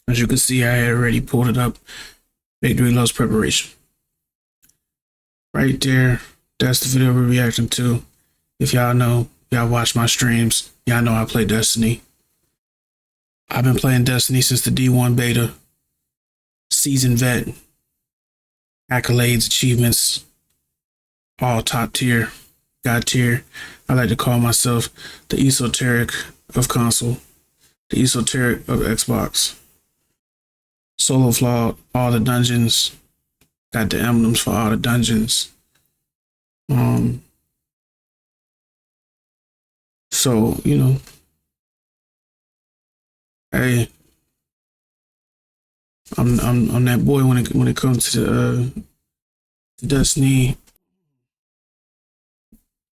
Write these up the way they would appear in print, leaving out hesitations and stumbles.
As you can see, I had already pulled it up. Victory Loves Preparation. Right there, that's the video we're reacting to. If y'all know, y'all watch my streams, y'all know I play Destiny. I've been playing Destiny since the D1 beta. Seasoned vet. Accolades, achievements, all top tier, god tier. I like to call myself the esoteric of console, the esoteric of Xbox. Solo flaw, all the dungeons. Got the emblems for all the dungeons. So, you know, hey, I'm that boy when it comes to Destiny.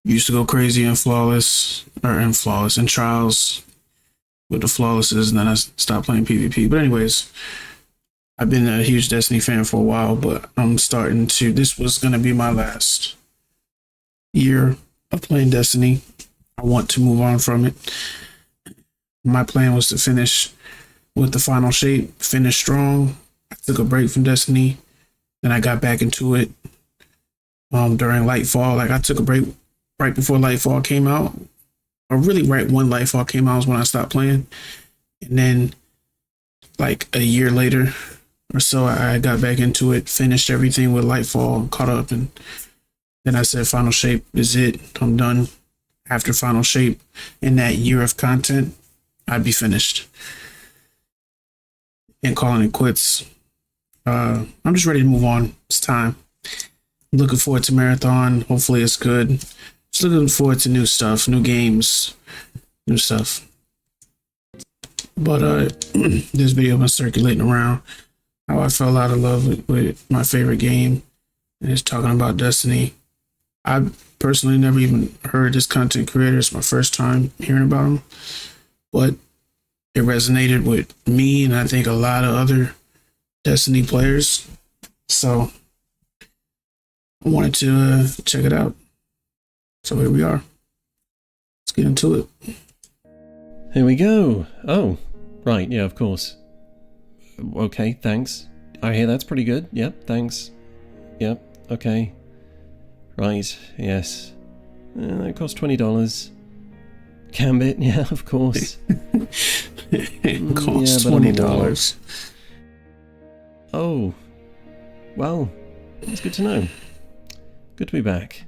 Used to go crazy in flawless and trials with the flawlesses, and then I stopped playing PvP. But anyways, I've been a huge Destiny fan for a while, but I'm starting to. This was gonna be my last year of playing Destiny. I want to move on from it. My plan was to finish with the final shape, finish strong. I took a break from Destiny, then I got back into it during Lightfall. Like I took a break right before Lightfall came out, or really right when Lightfall came out was when I stopped playing. And then like a year later or so, I got back into it, finished everything with Lightfall, caught up, and then I said final shape is it. I'm done. After final shape, in that year of content, I'd be finished and calling it quits. I'm just ready to move on. It's time. I'm looking forward to Marathon. Hopefully it's good. Just looking forward to new stuff, new games, new stuff. But this video been circulating around how I fell out of love with my favorite game, and it's talking about Destiny. I personally never even heard this content creator. It's my first time hearing about him, but it resonated with me and I think a lot of other Destiny players. So I wanted to check it out. So here we are. Let's get into it. Here we go. Oh, right. Yeah, of course. Okay, thanks. I hear that's pretty good. Yep, thanks. Yep, okay. Right, yes. That cost $20. Gambit, yeah, of course. It costs $20. Oh, well, that's good to know. Good to be back.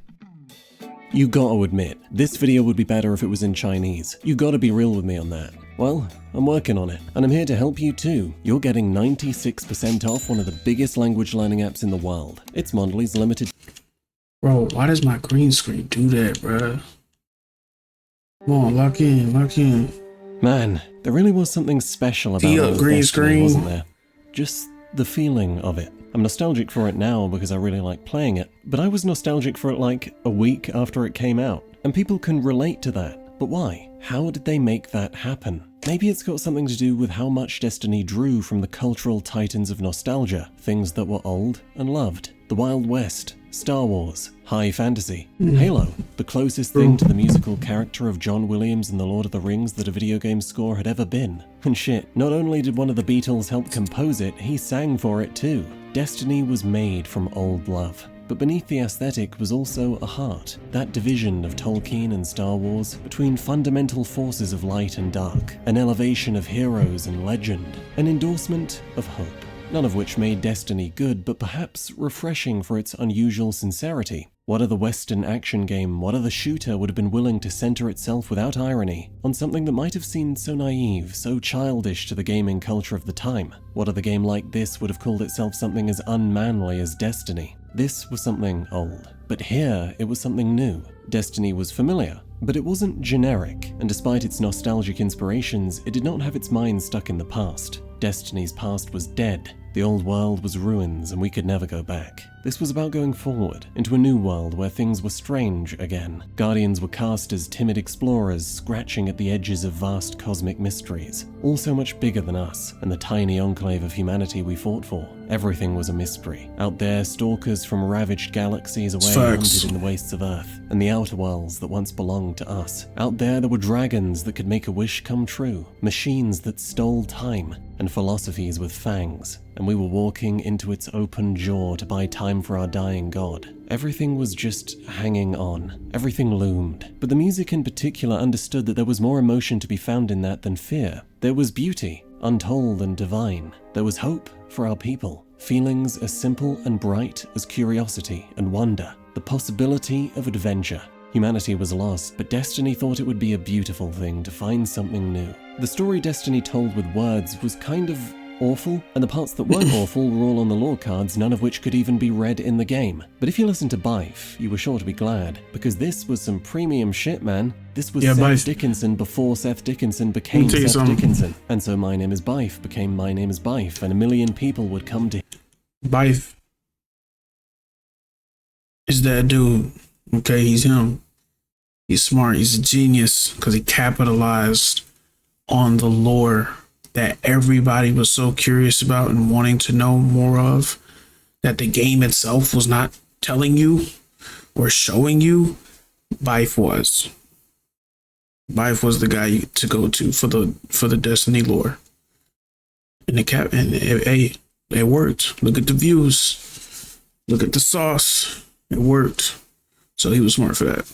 You gotta admit, this video would be better if it was in Chinese. You gotta be real with me on that. Well, I'm working on it, and I'm here to help you too. You're getting 96% off one of the biggest language learning apps in the world. It's Mondelez's limited. Bro, why does my green screen do that, bro? Come on, lock in, lock in. Man, there really was something special about green screen, wasn't there? Just the feeling of it. I'm nostalgic for it now because I really like playing it, but I was nostalgic for it like a week after it came out. And people can relate to that. But why? How did they make that happen? Maybe it's got something to do with how much Destiny drew from the cultural titans of nostalgia, things that were old and loved. The Wild West, Star Wars, high fantasy, Halo, the closest thing to the musical character of John Williams in The Lord of the Rings that a video game score had ever been. And shit, not only did one of the Beatles help compose it, he sang for it too. Destiny was made from old love. But beneath the aesthetic was also a heart, that division of Tolkien and Star Wars between fundamental forces of light and dark, an elevation of heroes and legend, an endorsement of hope. None of which made Destiny good, but perhaps refreshing for its unusual sincerity. What other Western action game, what other shooter would have been willing to center itself without irony on something that might have seemed so naive, so childish to the gaming culture of the time? What other game like this would have called itself something as unmanly as Destiny? This was something old, but here it was something new. Destiny was familiar, but it wasn't generic, and despite its nostalgic inspirations, it did not have its mind stuck in the past. Destiny's past was dead. The old world was ruins and we could never go back. This was about going forward, into a new world where things were strange again. Guardians were cast as timid explorers scratching at the edges of vast cosmic mysteries, all so much bigger than us and the tiny enclave of humanity we fought for. Everything was a mystery. Out there, stalkers from ravaged galaxies away hunted in the wastes of Earth, and the outer worlds that once belonged to us. Out there were dragons that could make a wish come true, machines that stole time, and philosophies with fangs, and we were walking into its open jaw to buy time for our dying god. Everything was just hanging on. Everything loomed. But the music in particular understood that there was more emotion to be found in that than fear. There was beauty, untold and divine. There was hope for our people. Feelings as simple and bright as curiosity and wonder. The possibility of adventure. Humanity was lost, but Destiny thought it would be a beautiful thing to find something new. The story Destiny told with words was kind of awful, and the parts that weren't awful were all on the lore cards, none of which could even be read in the game. But if you listened to Bife, you were sure to be glad, because this was some premium shit, man. This was Seth Dickinson before Seth Dickinson became Seth Dickinson. And so My Name is Bife became My Name is Bife, and a million people would come to him. Bife is that dude. Okay, he's him. He's smart. He's a genius because he capitalized on the lore that everybody was so curious about and wanting to know more of, that the game itself was not telling you or showing you. Bife was. Bife was the guy to go to for the Destiny lore. And it worked. Look at the views. Look at the sauce. It worked. So he was smart for that.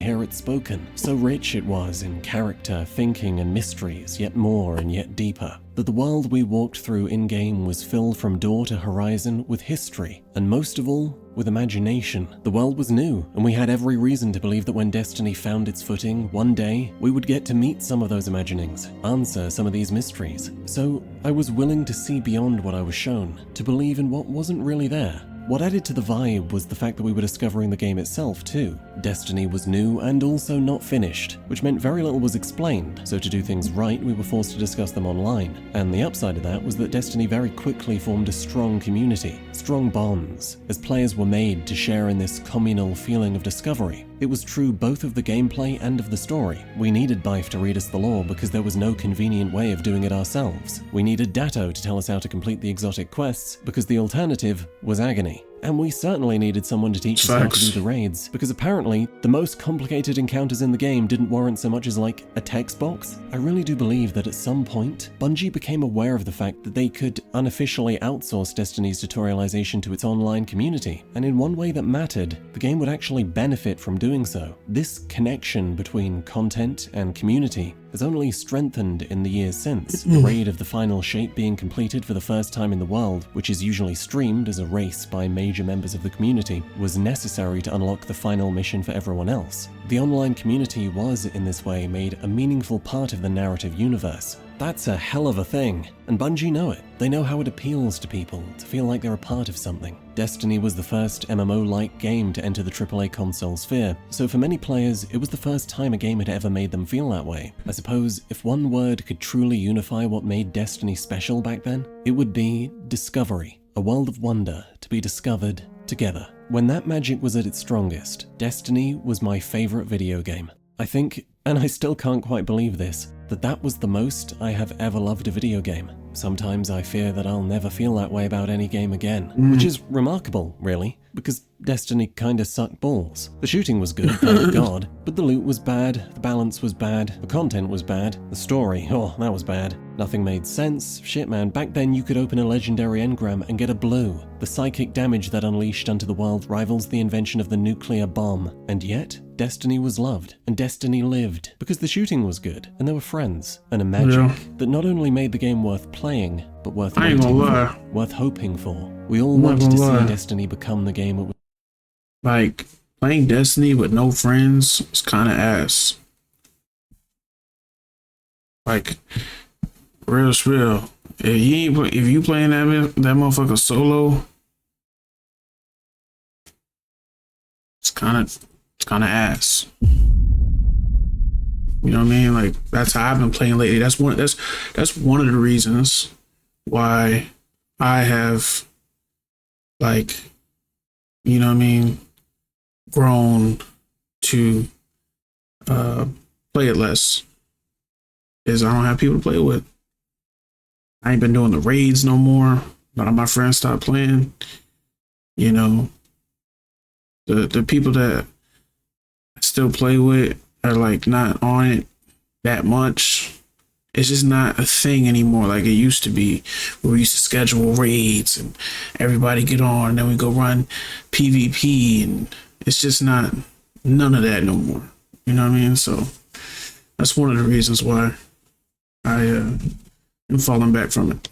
Hear it spoken. So rich it was in character, thinking, and mysteries, yet more and yet deeper, that the world we walked through in-game was filled from door to horizon with history, and most of all, with imagination. The world was new, and we had every reason to believe that when Destiny found its footing, one day, we would get to meet some of those imaginings, answer some of these mysteries. So I was willing to see beyond what I was shown, to believe in what wasn't really there. What added to the vibe was the fact that we were discovering the game itself too. Destiny was new and also not finished, which meant very little was explained, so to do things right we were forced to discuss them online. And the upside of that was that Destiny very quickly formed a strong community, strong bonds, as players were made to share in this communal feeling of discovery. It was true both of the gameplay and of the story. We needed Bife to read us the lore because there was no convenient way of doing it ourselves. We needed Datto to tell us how to complete the exotic quests because the alternative was agony. And we certainly needed someone to teach us how to do the raids, because apparently the most complicated encounters in the game didn't warrant so much as like a text box. I really do believe that at some point, Bungie became aware of the fact that they could unofficially outsource Destiny's tutorialization to its online community, and in one way that mattered, the game would actually benefit from doing so. This connection between content and community has only strengthened in the years since. The raid of the final shape being completed for the first time in the world, which is usually streamed as a race by major members of the community, was necessary to unlock the final mission for everyone else. The online community was, in this way, made a meaningful part of the narrative universe. That's a hell of a thing, and Bungie know it. They know how it appeals to people, to feel like they're a part of something. Destiny was the first MMO-like game to enter the AAA console sphere, so for many players, it was the first time a game had ever made them feel that way. I suppose if one word could truly unify what made Destiny special back then, it would be discovery. A world of wonder to be discovered together. When that magic was at its strongest, Destiny was my favorite video game. I think, and I still can't quite believe this, that was the most I have ever loved a video game. Sometimes I fear that I'll never feel that way about any game again, which is remarkable, really, because Destiny kinda sucked balls. The shooting was good, thank God, but the loot was bad, the balance was bad, the content was bad, the story, oh, that was bad. Nothing made sense. Shit, man, back then you could open a legendary engram and get a blue. The psychic damage that unleashed onto the world rivals the invention of the nuclear bomb. And yet, Destiny was loved, and Destiny lived, because the shooting was good, and there were friends, and a magic that not only made the game worth playing, but worth waiting for, worth hoping for. We all wanted to see Destiny become the game it was. Like, playing Destiny with no friends is kind of ass. Like, real. If you playing that motherfucker solo, it's kind of ass. You know what I mean? Like, that's how I've been playing lately. That's one of the reasons why I have, like, you know what I mean, grown to play it less is I don't have people to play with. I ain't been doing the raids no more. A lot of my friends stopped playing. You know, the people that I still play with are like not on it that much. It's just not a thing anymore like it used to be, where we used to schedule raids and everybody get on and then we go run PvP, and it's just not none of that no more. You know what I mean? So that's one of the reasons why I am falling back from it.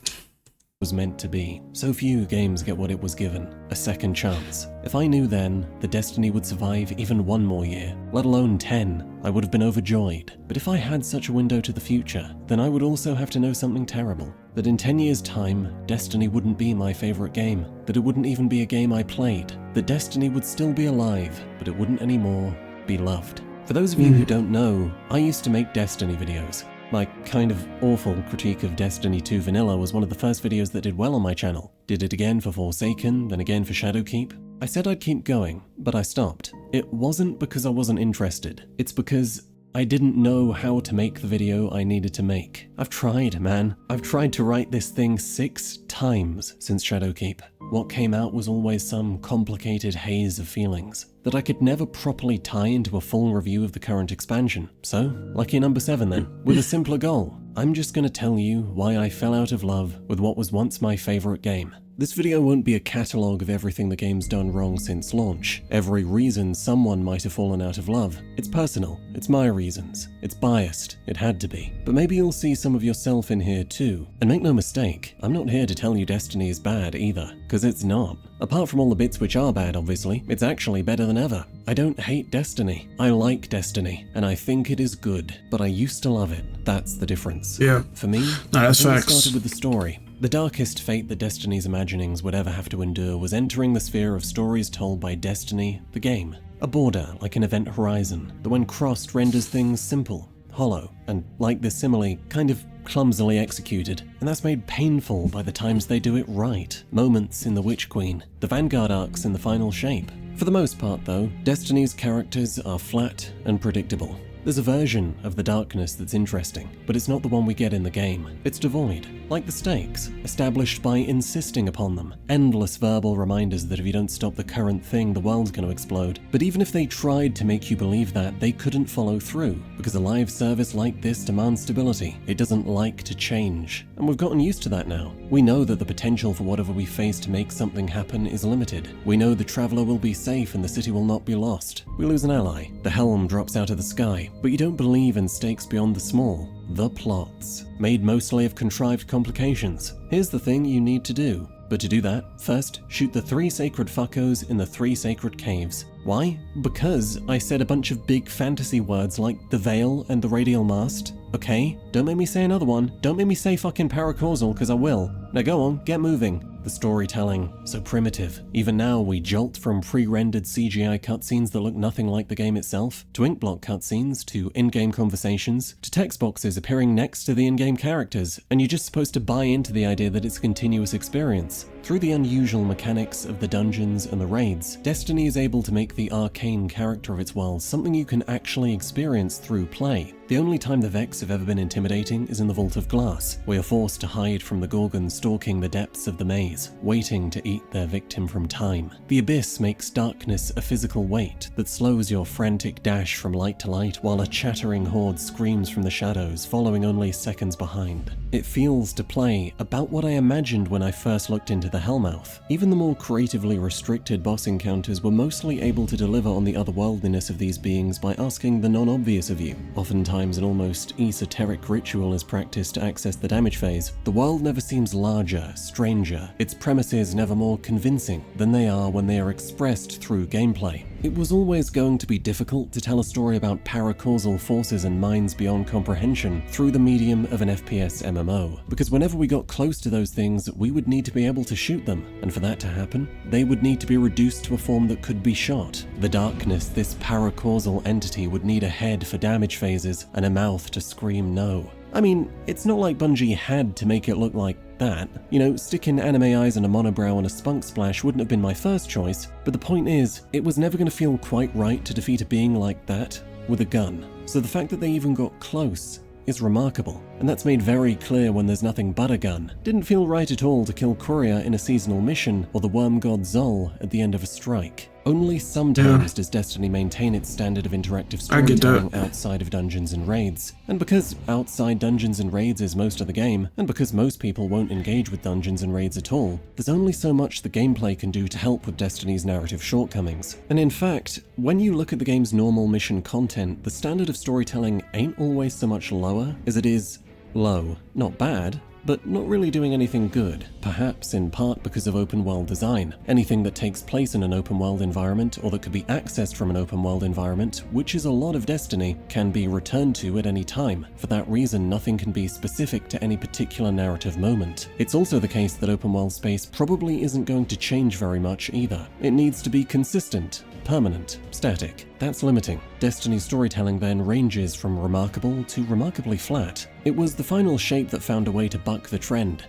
Was meant to be. So few games get what it was given, a second chance. If I knew then that Destiny would survive even one more year, let alone 10, I would have been overjoyed. But if I had such a window to the future, then I would also have to know something terrible. That in 10 years' time, Destiny wouldn't be my favorite game. That it wouldn't even be a game I played. That Destiny would still be alive, but it wouldn't anymore be loved. For those of you who don't know, I used to make Destiny videos. My kind of awful critique of Destiny 2 Vanilla was one of the first videos that did well on my channel. Did it again for Forsaken, then again for Shadowkeep. I said I'd keep going, but I stopped. It wasn't because I wasn't interested. It's because I didn't know how to make the video I needed to make. I've tried, man. I've tried to write this thing 6 times since Shadowkeep. What came out was always some complicated haze of feelings that I could never properly tie into a full review of the current expansion. So, lucky number 7 then, with a simpler goal. I'm just gonna tell you why I fell out of love with what was once my favorite game. This video won't be a catalogue of everything the game's done wrong since launch, every reason someone might have fallen out of love. It's personal, it's my reasons, it's biased, it had to be. But maybe you'll see some of yourself in here too. And make no mistake, I'm not here to tell you Destiny is bad either, because it's not. Apart from all the bits which are bad, obviously, it's actually better than ever. I don't hate Destiny. I like Destiny, and I think it is good, but I used to love it. That's the difference. Yeah. For me, that's it facts. started with the story. The darkest fate that Destiny's imaginings would ever have to endure was entering the sphere of stories told by Destiny, the game. A border like an event horizon that when crossed renders things simple, hollow, and like this simile, kind of clumsily executed. And that's made painful by the times they do it right. Moments in The Witch Queen, the Vanguard arcs in the final shape. For the most part though, Destiny's characters are flat and predictable. There's a version of the darkness that's interesting, but it's not the one we get in the game. It's devoid, like the stakes, established by insisting upon them. Endless verbal reminders that if you don't stop the current thing, the world's going to explode. But even if they tried to make you believe that, they couldn't follow through, because a live service like this demands stability. It doesn't like to change. And we've gotten used to that now. We know that the potential for whatever we face to make something happen is limited. We know the traveler will be safe and the city will not be lost. We lose an ally. The helm drops out of the sky. But you don't believe in stakes beyond the small. The plots. Made mostly of contrived complications. Here's the thing you need to do. But to do that, first, shoot the 3 sacred fuckos in the 3 sacred caves. Why? Because I said a bunch of big fantasy words like the Veil and the Radial Mast. Okay? Don't make me say another one. Don't make me say fucking paracausal, because I will. Now go on, get moving. The storytelling, so primitive. Even now, we jolt from pre-rendered CGI cutscenes that look nothing like the game itself, to inkblock cutscenes, to in-game conversations, to text boxes appearing next to the in-game characters, and you're just supposed to buy into the idea that it's a continuous experience. Through the unusual mechanics of the dungeons and the raids, Destiny is able to make the arcane character of its world something you can actually experience through play. The only time the Vex have ever been intimidating is in the Vault of Glass, where you're forced to hide from the Gorgon stalking the depths of the maze, waiting to eat their victim from time. The Abyss makes darkness a physical weight that slows your frantic dash from light to light while a chattering horde screams from the shadows, following only seconds behind. It feels to play about what I imagined when I first looked into the Hellmouth. Even the more creatively restricted boss encounters were mostly able to deliver on the otherworldliness of these beings by asking the non-obvious of you. Oftentimes an almost esoteric ritual is practiced to access the damage phase. The world never seems larger, stranger, its premises never more convincing than they are when they are expressed through gameplay. It was always going to be difficult to tell a story about paracausal forces and minds beyond comprehension through the medium of an FPS MMO, because whenever we got close to those things, we would need to be able to shoot them, and for that to happen, they would need to be reduced to a form that could be shot. The darkness, this paracausal entity, would need a head for damage phases and a mouth to scream no. I mean, it's not like Bungie had to make it look like that. You know, sticking anime eyes and a monobrow and a spunk splash wouldn't have been my first choice, but the point is, it was never going to feel quite right to defeat a being like that with a gun. So the fact that they even got close is remarkable, and that's made very clear when there's nothing but a gun. Didn't feel right at all to kill Courier in a seasonal mission or the worm god Zol at the end of a strike. Only sometimes does Destiny maintain its standard of interactive storytelling outside of dungeons and raids. And because outside dungeons and raids is most of the game, and because most people won't engage with dungeons and raids at all, there's only so much the gameplay can do to help with Destiny's narrative shortcomings. And in fact, when you look at the game's normal mission content, the standard of storytelling ain't always so much lower as it is low. Not bad, but not really doing anything good, perhaps in part because of open world design. Anything that takes place in an open world environment or that could be accessed from an open world environment, which is a lot of Destiny, can be returned to at any time. For that reason, nothing can be specific to any particular narrative moment. It's also the case that open world space probably isn't going to change very much either. It needs to be consistent, permanent, static. That's limiting. Destiny's storytelling then ranges from remarkable to remarkably flat. It was the final shape that found a way to buck the trend.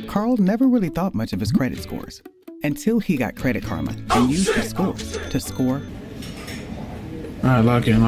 Carl never really thought much of his credit scores until he got Credit Karma and used his scores to score. Alright, lock in.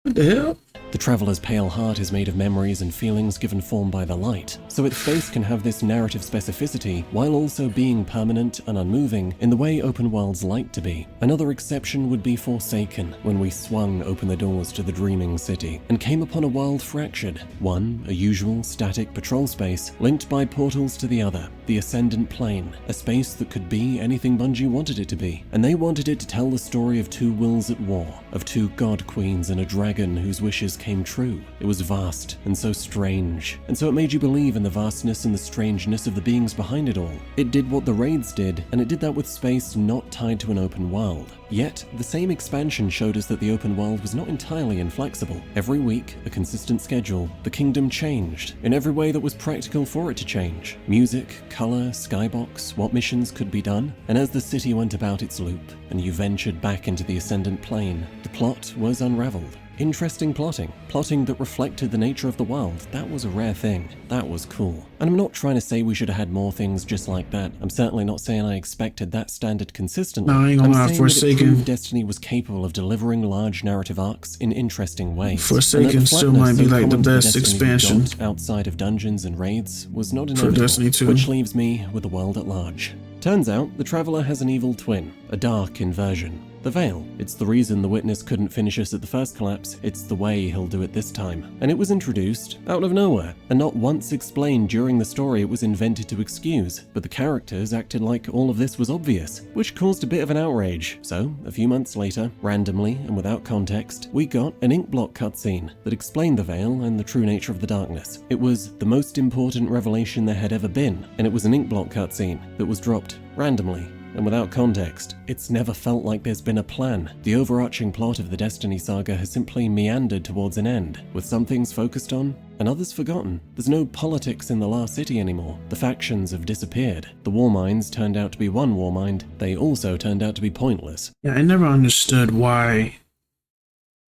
What the hell? The Traveler's pale heart is made of memories and feelings given form by the light, so its face can have this narrative specificity while also being permanent and unmoving in the way open worlds like to be. Another exception would be Forsaken, when we swung open the doors to the dreaming city and came upon a world fractured. One, a usual static patrol space, linked by portals to the other, the Ascendant Plane, a space that could be anything Bungie wanted it to be, and they wanted it to tell the story of two wills at war, of two god queens and a dragon whose wishes came true. It was vast and so strange, and so it made you believe in the vastness and the strangeness of the beings behind it all. It did what the raids did, and it did that with space not tied to an open world. Yet, the same expansion showed us that the open world was not entirely inflexible. Every week, a consistent schedule, the kingdom changed, in every way that was practical for it to change. Music, color, skybox, what missions could be done, and as the city went about its loop, and you ventured back into the Ascendant Plane, the plot was unraveled. Interesting plotting that reflected the nature of the world. That was a rare thing. That was cool. And I'm not trying to say we should have had more things just like that. I'm certainly not saying I expected that standard consistently. No, I ain't gonna lie, Forsaken. Destiny was capable of delivering large narrative arcs in interesting ways. Forsaken still might be like the best expansion outside of dungeons and raids was not for Destiny 2. Which leaves me with the world at large. Turns out, the Traveler has an evil twin, a dark inversion. The Veil. It's the reason the Witness couldn't finish us at the first collapse, it's the way he'll do it this time. And it was introduced out of nowhere, and not once explained during the story it was invented to excuse, but the characters acted like all of this was obvious, which caused a bit of an outrage. So, a few months later, randomly and without context, we got an inkblot cutscene that explained the Veil and the true nature of the darkness. It was the most important revelation there had ever been, and it was an inkblot cutscene that was dropped randomly and without context. It's never felt like there's been a plan. The overarching plot of the Destiny saga has simply meandered towards an end, with some things focused on and others forgotten. There's no politics in the Lost City anymore. The factions have disappeared. The war minds turned out to be one war mind. They also turned out to be pointless. Yeah, I never understood why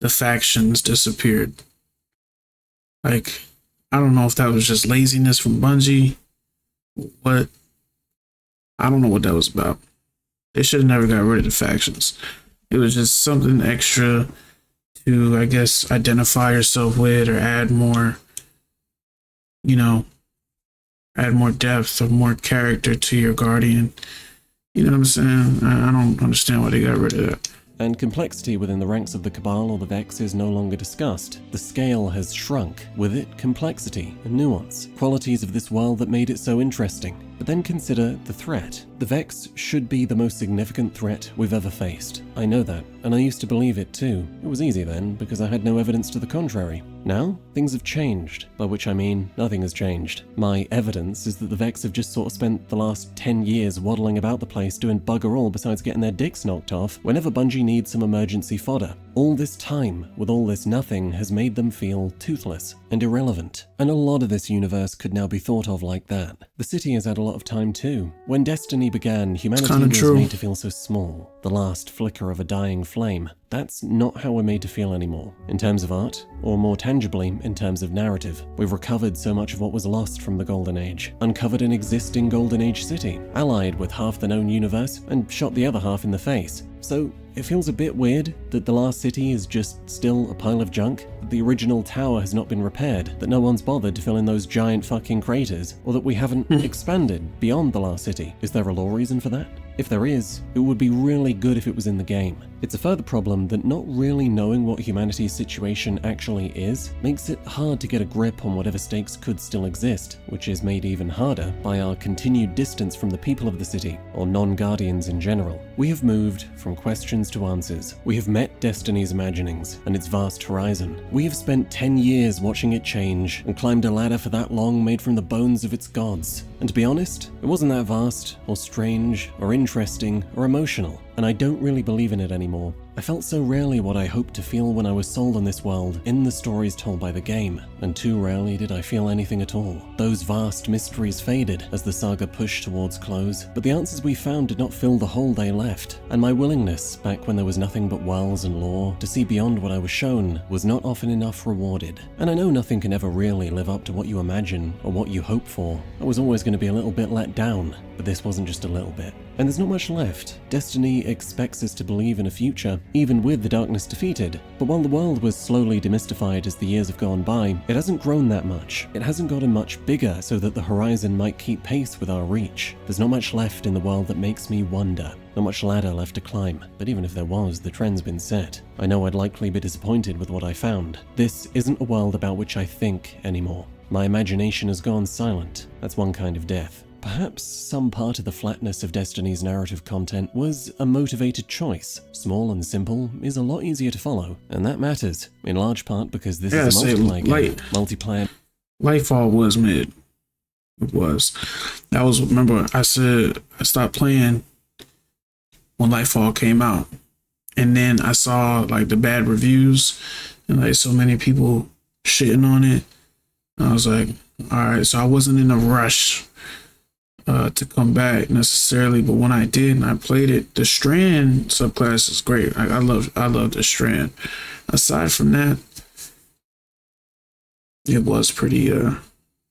the factions disappeared. Like, I don't know if that was just laziness from Bungie. What? I don't know what that was about. They should have never got rid of the factions. It was just something extra to, I guess, identify yourself with or add more, add more depth or more character to your Guardian. You know what I'm saying? I don't understand why they got rid of that. And complexity within the ranks of the Cabal or the Vex is no longer discussed. The scale has shrunk. With it, complexity and nuance, qualities of this world that made it so interesting. But then consider the threat. The Vex should be the most significant threat we've ever faced. I know that, and I used to believe it too. It was easy then, because I had no evidence to the contrary. Now, things have changed, by which I mean nothing has changed. My evidence is that the Vex have just sort of spent the last 10 years waddling about the place doing bugger all besides getting their dicks knocked off whenever Bungie needs some emergency fodder. All this time, with all this nothing, has made them feel toothless and irrelevant. And a lot of this universe could now be thought of like that. The city has had a lot of time too. When Destiny began, humanity kinda was true. made to feel so small, the last flicker of a dying flame. That's not how we're made to feel anymore. In terms of art, or more tangibly, in terms of narrative, we've recovered so much of what was lost from the Golden Age, uncovered an existing Golden Age city, allied with half the known universe, and shot the other half in the face. So, it feels a bit weird that the last city is just still a pile of junk, that the original tower has not been repaired, that no one's bothered to fill in those giant fucking craters, or that we haven't expanded beyond the last city. Is there a lore reason for that? If there is, it would be really good if it was in the game. It's a further problem that not really knowing what humanity's situation actually is makes it hard to get a grip on whatever stakes could still exist, which is made even harder by our continued distance from the people of the city, or non-guardians in general. We have moved from questions to answers. We have met Destiny's imaginings and its vast horizon. We have spent 10 years watching it change and climbed a ladder for that long made from the bones of its gods. And to be honest, it wasn't that vast, or strange, or interesting, or emotional, and I don't really believe in it anymore. I felt so rarely what I hoped to feel when I was sold on this world in the stories told by the game, and too rarely did I feel anything at all. Those vast mysteries faded as the saga pushed towards close, but the answers we found did not fill the hole they left, and my willingness, back when there was nothing but wells and lore, to see beyond what I was shown was not often enough rewarded. And I know nothing can ever really live up to what you imagine or what you hope for. I was always going to be a little bit let down, but this wasn't just a little bit. And there's not much left. Destiny expects us to believe in a future, even with the darkness defeated. But while the world was slowly demystified as the years have gone by, it hasn't grown that much. It hasn't gotten much bigger so that the horizon might keep pace with our reach. There's not much left in the world that makes me wonder. Not much ladder left to climb, but even if there was, the trend's been set. I know I'd likely be disappointed with what I found. This isn't a world about which I think anymore. My imagination has gone silent. That's one kind of death. Perhaps some part of the flatness of Destiny's narrative content was a motivated choice. Small and simple is a lot easier to follow, and that matters, in large part because this is a multiplayer game. Multiplayer. Lightfall was mid. It was. That was, remember, I said I stopped playing when Lightfall came out. And then I saw like the bad reviews and like so many people shitting on it. And I was like, all right, so I wasn't in a rush to come back necessarily, but when I did and I played it, the Strand subclass is great. I love the Strand. Aside from that, it was pretty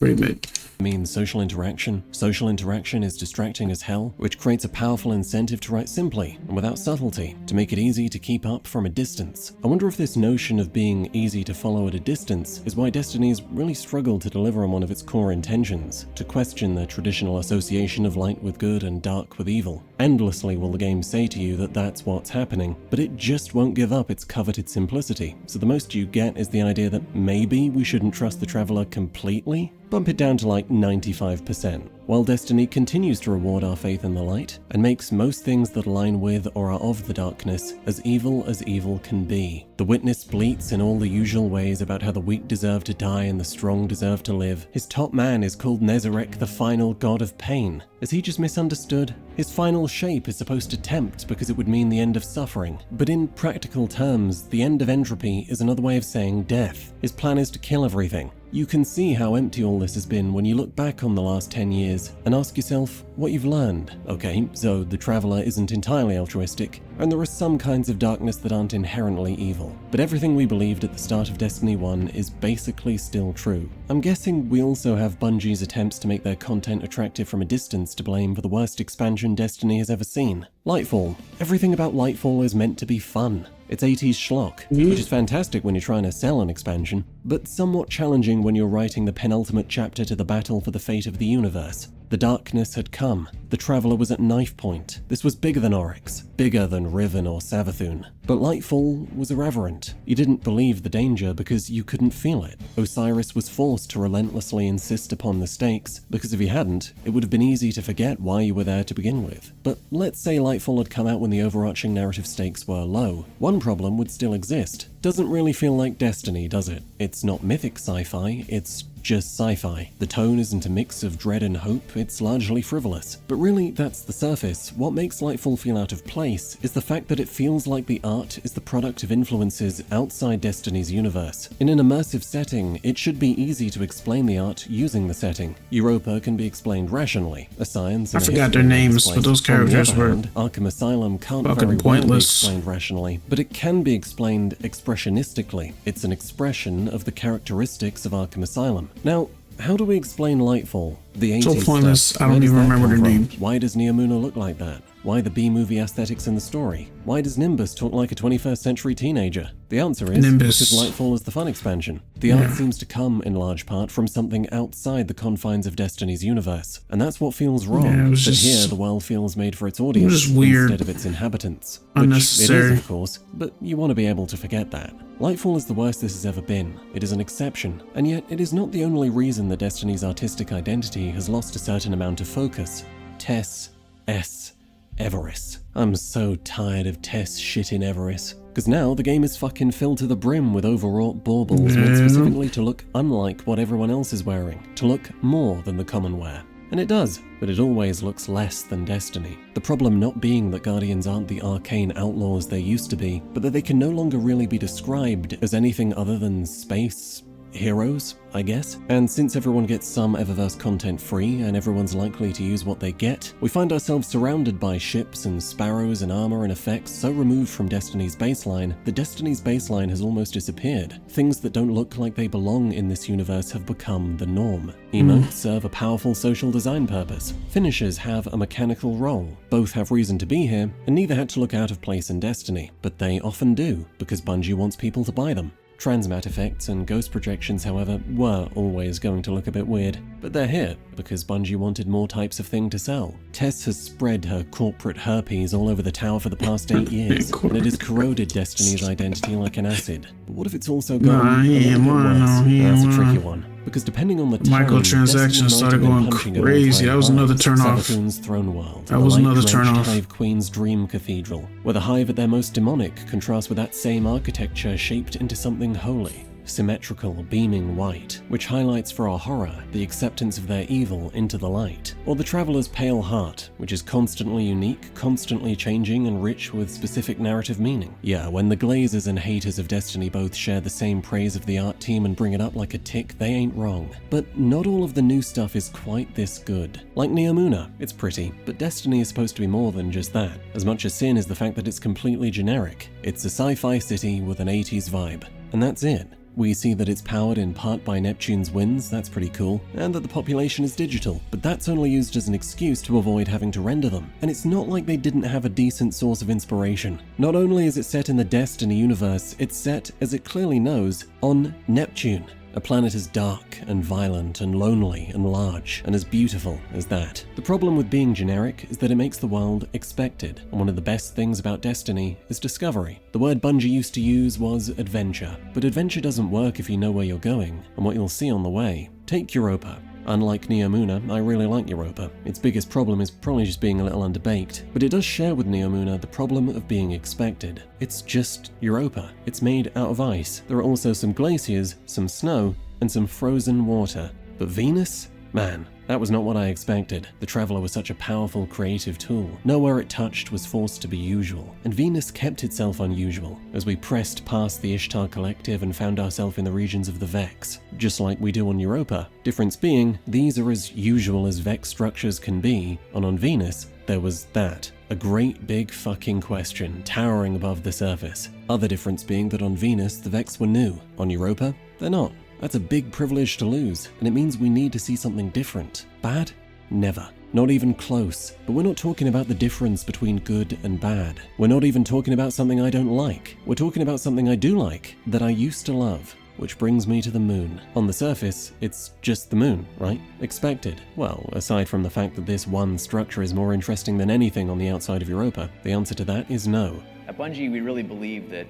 mid. Means social interaction. Social interaction is distracting as hell, which creates a powerful incentive to write simply and without subtlety, to make it easy to keep up from a distance. I wonder if this notion of being easy to follow at a distance is why Destiny's really struggled to deliver on one of its core intentions, to question the traditional association of light with good and dark with evil. Endlessly will the game say to you that that's what's happening, but it just won't give up its coveted simplicity. So the most you get is the idea that maybe we shouldn't trust the Traveler completely? Bump it down to like 95%. While Destiny continues to reward our faith in the light, and makes most things that align with or are of the darkness as evil can be. The witness bleats in all the usual ways about how the weak deserve to die and the strong deserve to live. His top man is called Nezarec, the final god of pain. Is he just misunderstood? His final shape is supposed to tempt because it would mean the end of suffering. But in practical terms, the end of entropy is another way of saying death. His plan is to kill everything. You can see how empty all this has been when you look back on the last 10 years and ask yourself what you've learned. Okay, so the Traveler isn't entirely altruistic, and there are some kinds of darkness that aren't inherently evil. But everything we believed at the start of Destiny 1 is basically still true. I'm guessing we also have Bungie's attempts to make their content attractive from a distance to blame for the worst expansion Destiny has ever seen. Lightfall. Everything about Lightfall is meant to be fun. It's 80s schlock, which is fantastic when you're trying to sell an expansion, but somewhat challenging when you're writing the penultimate chapter to the battle for the fate of the universe. The darkness had come. The Traveler was at knife point. This was bigger than Oryx, bigger than Riven or Savathûn. But Lightfall was irreverent. You didn't believe the danger because you couldn't feel it. Osiris was forced to relentlessly insist upon the stakes, because if he hadn't, it would have been easy to forget why you were there to begin with. But let's say Lightfall had come out when the overarching narrative stakes were low. One problem would still exist. Doesn't really feel like Destiny, does it? It's not mythic sci-fi, it's just sci-fi. The tone isn't a mix of dread and hope, it's largely frivolous. But really, that's the surface. What makes Lightfall feel out of place is the fact that it feels like the art is the product of influences outside Destiny's universe. In an immersive setting, it should be easy to explain the art using the setting. Europa can be explained rationally. A science and I forgot their names, but those characters were Arkham Asylum can't fucking very well be pointless. explained rationally, but it can be explained expressionistically. It's an expression of the characteristics of Arkham Asylum. Now, how do we explain Lightfall? The 80s So pointless, stuff. I don't Where does even that remember come their from? names. Why does Neomuna look like that? Why the B-movie aesthetics in the story? Why does Nimbus talk like a 21st century teenager? The answer is Nimbus. because Lightfall is the fun expansion. The art seems to come, in large part, from something outside the confines of Destiny's universe. And that's what feels wrong. Yeah, it was that just- here, the world feels made for its audience just weird. instead of its inhabitants. Which it Unnecessary. is, of course, but you want to be able to forget that. Lightfall is the worst this has ever been. It is an exception. And yet, it is not the only reason that Destiny's artistic identity has lost a certain amount of focus. Tess S. Everis. I'm so tired of Tess shitting Everis. Because now the game is fucking filled to the brim with overwrought baubles meant specifically to look unlike what everyone else is wearing, to look more than the common wear. And it does, but it always looks less than Destiny. The problem not being that Guardians aren't the arcane outlaws they used to be, but that they can no longer really be described as anything other than space heroes, I guess. And since everyone gets some Eververse content free, and everyone's likely to use what they get, we find ourselves surrounded by ships and sparrows and armor and effects so removed from Destiny's baseline that Destiny's baseline has almost disappeared. Things that don't look like they belong in this universe have become the norm. Emotes serve a powerful social design purpose. Finishers have a mechanical role. Both have reason to be here, and neither had to look out of place in Destiny. But they often do, because Bungie wants people to buy them. Transmat effects and ghost projections, however, were always going to look a bit weird, but they're here because Bungie wanted more types of thing to sell. Tess has spread her corporate herpes all over the tower for the past 8 years, and it has corroded Destiny's identity like an acid. But what if it's also gone he a ain't little bit one, worse? no, he ain't That's a one. tricky one. Because depending on the tone, Microtransactions Destiny started might have been going punching at crazy. all-time That was another highs. turnoff. Savathun's Throne World, That was the another light-drenched turnoff. Hive Queen's Dream Cathedral, where the Hive at their most demonic contrasts with that same architecture shaped into something holy. Symmetrical, beaming white, which highlights for our horror the acceptance of their evil into the light. Or the Traveler's Pale Heart, which is constantly unique, constantly changing, and rich with specific narrative meaning. Yeah, when the glazers and haters of Destiny both share the same praise of the art team and bring it up like a tick, they ain't wrong. But not all of the new stuff is quite this good. Like Neomuna, it's pretty, but Destiny is supposed to be more than just that. As much as sin is the fact that it's completely generic. It's a sci-fi city with an 80s vibe. And that's it. We see that it's powered in part by Neptune's winds, that's pretty cool, and that the population is digital, but that's only used as an excuse to avoid having to render them. And it's not like they didn't have a decent source of inspiration. Not only is it set in the Destiny universe, it's set, as it clearly knows, on Neptune. A planet as dark and violent and lonely and large and as beautiful as that. The problem with being generic is that it makes the world expected, and one of the best things about Destiny is discovery. The word Bungie used to use was adventure, but adventure doesn't work if you know where you're going and what you'll see on the way. Take Europa. Unlike Neomuna, I really like Europa. Its biggest problem is probably just being a little underbaked, but it does share with Neomuna the problem of being expected. It's just Europa. It's made out of ice. There are also some glaciers, some snow, and some frozen water. But Venus? Man, that was not what I expected. The Traveler was such a powerful creative tool. Nowhere it touched was forced to be usual, and Venus kept itself unusual as we pressed past the Ishtar Collective and found ourselves in the regions of the Vex, just like we do on Europa. Difference being, these are as usual as Vex structures can be, and on Venus, there was that. A great big fucking question towering above the surface. Other difference being that on Venus, the Vex were new. On Europa, they're not. That's a big privilege to lose, and it means we need to see something different. Bad? Never. Not even close. But we're not talking about the difference between good and bad. We're not even talking about something I don't like. We're talking about something I do like, that I used to love. Which brings me to the moon. On the surface, it's just the moon, right? Expected. Well, aside from the fact that this one structure is more interesting than anything on the outside of Europa, the answer to that is no. At Bungie, we really believe that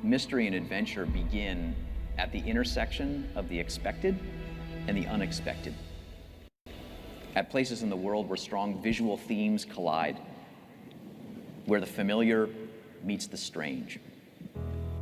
mystery and adventure begin at the intersection of the expected and the unexpected. At places in the world where strong visual themes collide, where the familiar meets the strange.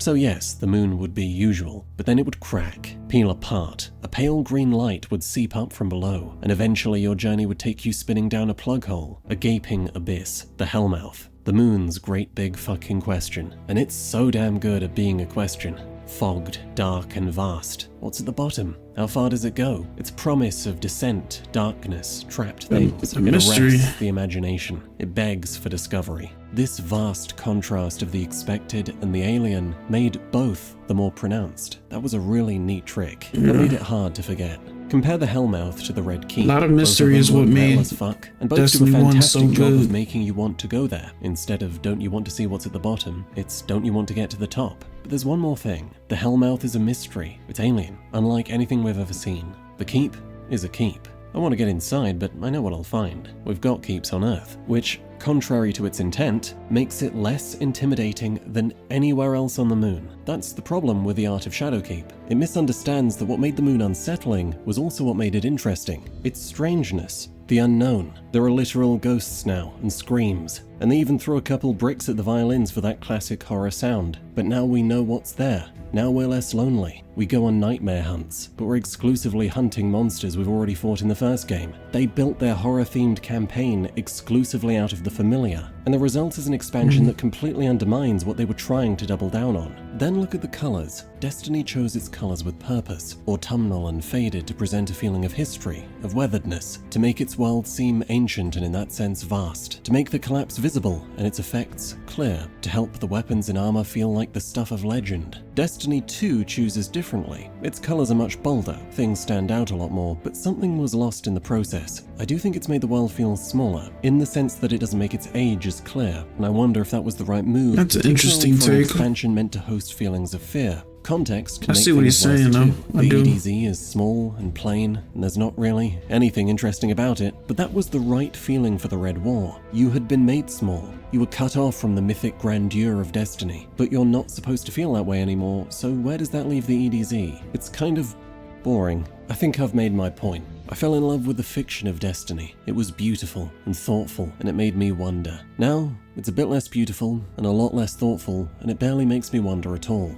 So yes, the moon would be usual, but then it would crack, peel apart, a pale green light would seep up from below, and eventually your journey would take you spinning down a plug hole, a gaping abyss, the Hellmouth. The moon's great big fucking question, and it's so damn good at being a question. Fogged, dark and vast. What's at the bottom? How far does it go? Its promise of descent, darkness, trapped things. It's a mystery. It arrests the imagination. It begs for discovery. This vast contrast of the expected and the alien made both the more pronounced. That was a really neat trick. That made it hard to forget. Compare the Hellmouth to the Red Keep. A lot of mystery is what made and both Destiny do a 1 fantastic so job of good. making you want to go there. Instead of don't you want to see what's at the bottom, it's don't you want to get to the top. But there's one more thing. The Hellmouth is a mystery. It's alien, unlike anything we've ever seen. The Keep is a keep. I want to get inside, but I know what I'll find. We've got keeps on Earth, which, contrary to its intent, makes it less intimidating than anywhere else on the moon. That's the problem with the art of Shadowkeep. It misunderstands that what made the moon unsettling was also what made it interesting. Its strangeness, the unknown. There are literal ghosts now, and screams, and they even throw a couple bricks at the violins for that classic horror sound. But now we know what's there. Now we're less lonely. We go on nightmare hunts, but we're exclusively hunting monsters we've already fought in the first game. They built their horror-themed campaign exclusively out of the familiar, and the result is an expansion that completely undermines what they were trying to double down on. Then look at the colors. Destiny chose its colors with purpose, autumnal and faded to present a feeling of history, of weatheredness, to make its world seem ancient and in that sense vast, to make the collapse visible and its effects clear, to help the weapons and armor feel like the stuff of legend. Destiny 2 chooses differently. Its colors are much bolder, things stand out a lot more, but something was lost in the process. I do think it's made the world feel smaller, in the sense that it doesn't make its age as clear, and I wonder if that was the right move. That's an interesting for an take. expansion meant to host feelings of fear. Context can I make see what he's things worse saying, too. though. I The do. EDZ is small and plain, and there's not really anything interesting about it, but that was the right feeling for the Red War. You had been made small. You were cut off from the mythic grandeur of Destiny, but you're not supposed to feel that way anymore, so where does that leave the EDZ? It's kind of boring. I think I've made my point. I fell in love with the fiction of Destiny. It was beautiful and thoughtful, and it made me wonder. Now, it's a bit less beautiful and a lot less thoughtful, and it barely makes me wonder at all.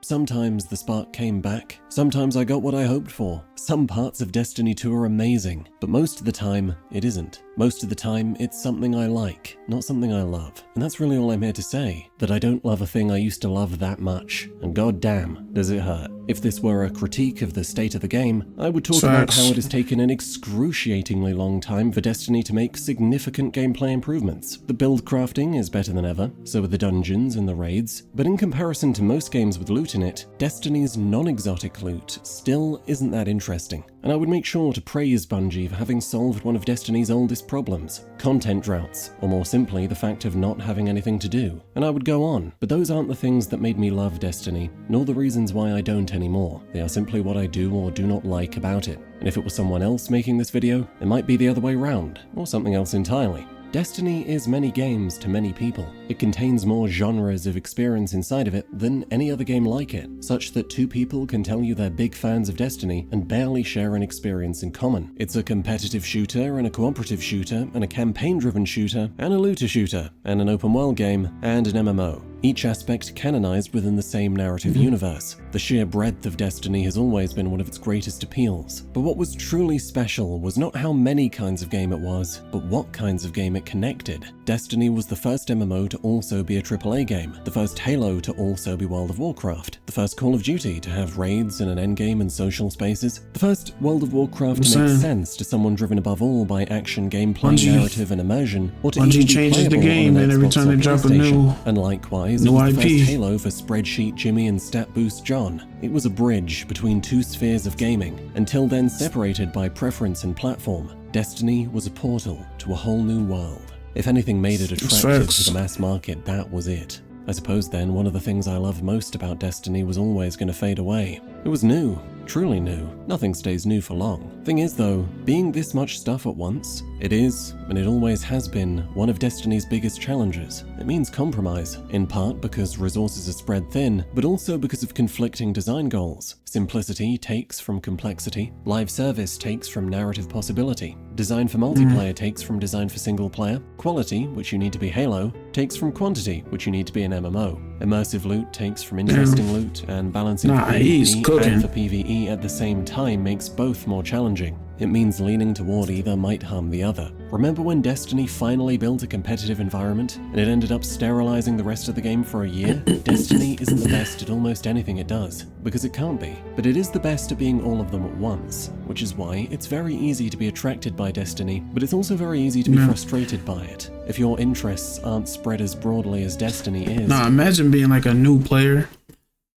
Sometimes the spark came back, sometimes I got what I hoped for. Some parts of Destiny 2 are amazing, but most of the time, it isn't. Most of the time, it's something I like, not something I love. And that's really all I'm here to say, that I don't love a thing I used to love that much. And goddamn, does it hurt. If this were a critique of the state of the game, I would talk about how it has taken an excruciatingly long time for Destiny to make significant gameplay improvements. The build crafting is better than ever, so are the dungeons and the raids, but in comparison to most games with loot in it, Destiny's non-exotic loot still isn't that interesting. And I would make sure to praise Bungie for having solved one of Destiny's oldest problems, content droughts, or more simply, the fact of not having anything to do. And I would go on, but those aren't the things that made me love Destiny, nor the reasons why I don't anymore. They are simply what I do or do not like about it. And if it was someone else making this video, it might be the other way round, or something else entirely. Destiny is many games to many people. It contains more genres of experience inside of it than any other game like it, such that two people can tell you they're big fans of Destiny and barely share an experience in common. It's a competitive shooter and a cooperative shooter and a campaign-driven shooter and a looter shooter and an open world game and an MMO. Each aspect canonized within the same narrative universe. The sheer breadth of Destiny has always been one of its greatest appeals. But what was truly special was not how many kinds of game it was, but what kinds of game it connected. Destiny was the first MMO to also be a AAA game, the first Halo to also be World of Warcraft, the first Call of Duty to have raids and an endgame and social spaces, the first World of Warcraft to make sense to someone driven above all by action, gameplay, narrative, and immersion, or to even Bungie be changes the playable game, on an and every Xbox time or they drop a PlayStation. And likewise, it new was the IP. first Halo for Spreadsheet Jimmy and Stat Boost John. It was a bridge between two spheres of gaming, until then separated by preference and platform. Destiny was a portal to a whole new world. If anything made it attractive to the mass market, that was it. I suppose then one of the things I loved most about Destiny was always going to fade away. It was new, truly new. Nothing stays new for long. Thing is though, being this much stuff at once, it is, and it always has been, one of Destiny's biggest challenges. It means compromise, in part because resources are spread thin, but also because of conflicting design goals. Simplicity takes from complexity, live service takes from narrative possibility. design for multiplayer takes from design for single player. Quality, which you need to be Halo, takes from quantity, which you need to be an MMO. Immersive loot takes from interesting loot, and balancing for he's PvP cooking. and for PvE at the same time makes both more challenging. It means leaning toward either might harm the other. Remember when Destiny finally built a competitive environment, and it ended up sterilizing the rest of the game for a year? Destiny isn't the best at almost anything it does, because it can't be. But it is the best at being all of them at once, which is why it's very easy to be attracted by Destiny, but it's also very easy to be frustrated by it, if your interests aren't spread as broadly as Destiny is. Nah, imagine being like a new player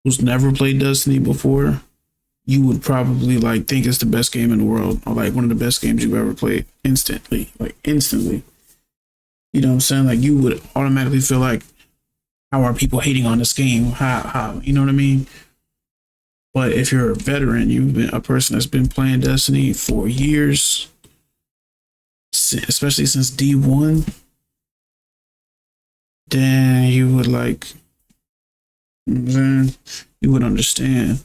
who's never played Destiny before. You would probably like think it's the best game in the world, or like one of the best games you've ever played instantly. You know what I'm saying? Like you would automatically feel like, how are people hating on this game? How, you know what I mean? But if you're a veteran, you've been a person that's been playing Destiny for years, especially since D1, then you would like, you know what I'm saying? You would understand.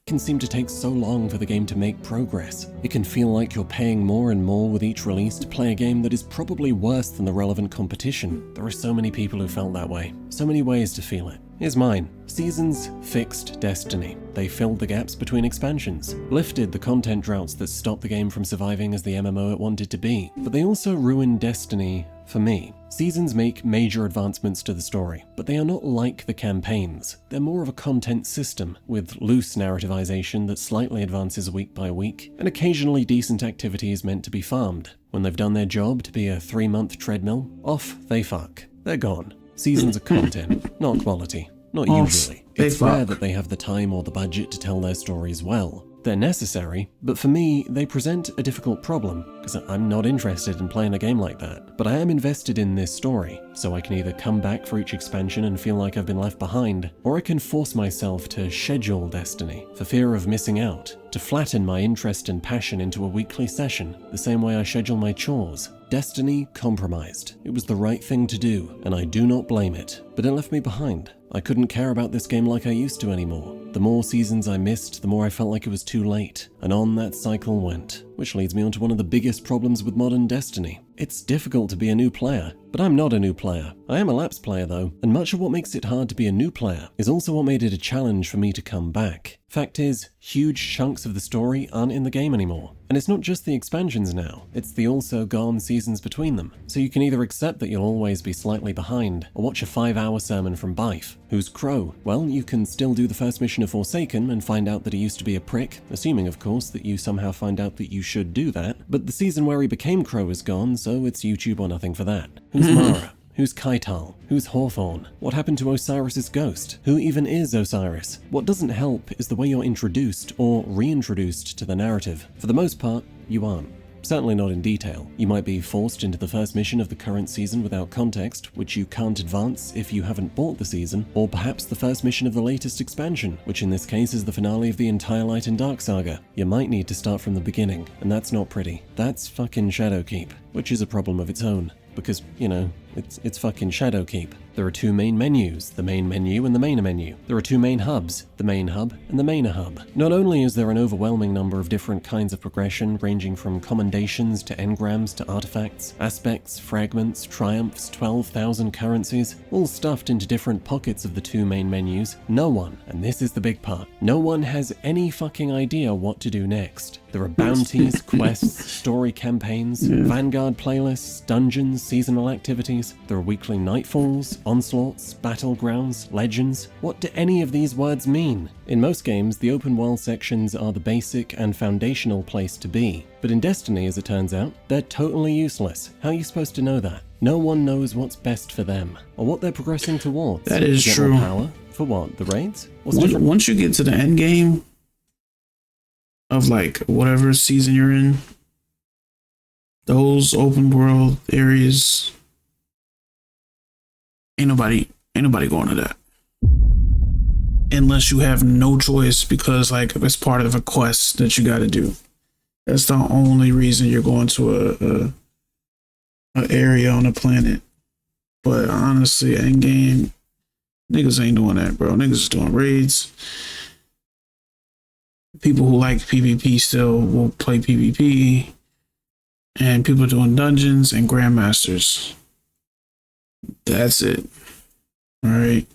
Can seem to take so long for the game to make progress. It can feel like you're paying more and more with each release to play a game that is probably worse than the relevant competition. There are so many people who felt that way. So many ways to feel it. Here's mine. Seasons fixed Destiny. They filled the gaps between expansions, lifted the content droughts that stopped the game from surviving as the MMO it wanted to be. But they also ruined Destiny for me. Seasons make major advancements to the story, but they are not like the campaigns. They're more of a content system, with loose narrativization that slightly advances week by week, and occasionally decent activities meant to be farmed. When they've done their job to be a 3-month treadmill, off they fuck. They're gone. Seasons are content, not quality. Not usually. It's rare that they have the time or the budget to tell their stories well. They're necessary, but for me, they present a difficult problem, because I'm not interested in playing a game like that. But I am invested in this story, so I can either come back for each expansion and feel like I've been left behind, or I can force myself to schedule Destiny, for fear of missing out, to flatten my interest and passion into a weekly session, the same way I schedule my chores. Destiny compromised. It was the right thing to do, and I do not blame it, but it left me behind. I couldn't care about this game like I used to anymore. The more seasons I missed, the more I felt like it was too late, and on that cycle went. Which leads me on to one of the biggest problems with modern Destiny. It's difficult to be a new player, but I'm not a new player. I am a lapsed player though, and much of what makes it hard to be a new player is also what made it a challenge for me to come back. Fact is, huge chunks of the story aren't in the game anymore. And it's not just the expansions now, it's the also gone seasons between them. So you can either accept that you'll always be slightly behind, or watch a 5-hour sermon from Bife. Who's Crow? Well, you can still do the first mission of Forsaken and find out that he used to be a prick, assuming of course that you somehow find out that you should do that. But the season where he became Crow is gone, so it's YouTube or nothing for that. Who's Mara? Who's Kaital? Who's Hawthorne? What happened to Osiris's ghost? Who even is Osiris? What doesn't help is the way you're introduced or reintroduced to the narrative. For the most part, you aren't. Certainly not in detail. You might be forced into the first mission of the current season without context, which you can't advance if you haven't bought the season, or perhaps the first mission of the latest expansion, which in this case is the finale of the entire Light and Dark saga. You might need to start from the beginning, and that's not pretty. That's fucking Shadowkeep, which is a problem of its own. Because, you know, it's fucking Shadowkeep. There are 2 main menus, the main menu and the main menu. There are 2 main hubs, the main hub and the main hub. Not only is there an overwhelming number of different kinds of progression, ranging from commendations to engrams to artifacts, aspects, fragments, triumphs, 12,000 currencies, all stuffed into different pockets of the 2 main menus, no one, and this is the big part, no one has any fucking idea what to do next. There are bounties, quests, story campaigns, Vanguard playlists, dungeons, seasonal activities. There are weekly nightfalls, onslaughts, battlegrounds, legends. What do any of these words mean? In most games, the open world sections are the basic and foundational place to be. But in Destiny, as it turns out, they're totally useless. How are you supposed to know that? No one knows what's best for them, or what they're progressing towards. That is Get true. more power? For what? The raids? Once you get to the end game of like whatever season you're in, those open world areas, ain't nobody going to that unless you have no choice, because like it's part of a quest that you got to do. That's the only reason you're going to a area on the planet. But honestly, end game, niggas ain't doing that, bro. Niggas is doing raids. people who like PvP still will play PvP, and people doing dungeons and grandmasters. That's it. All right.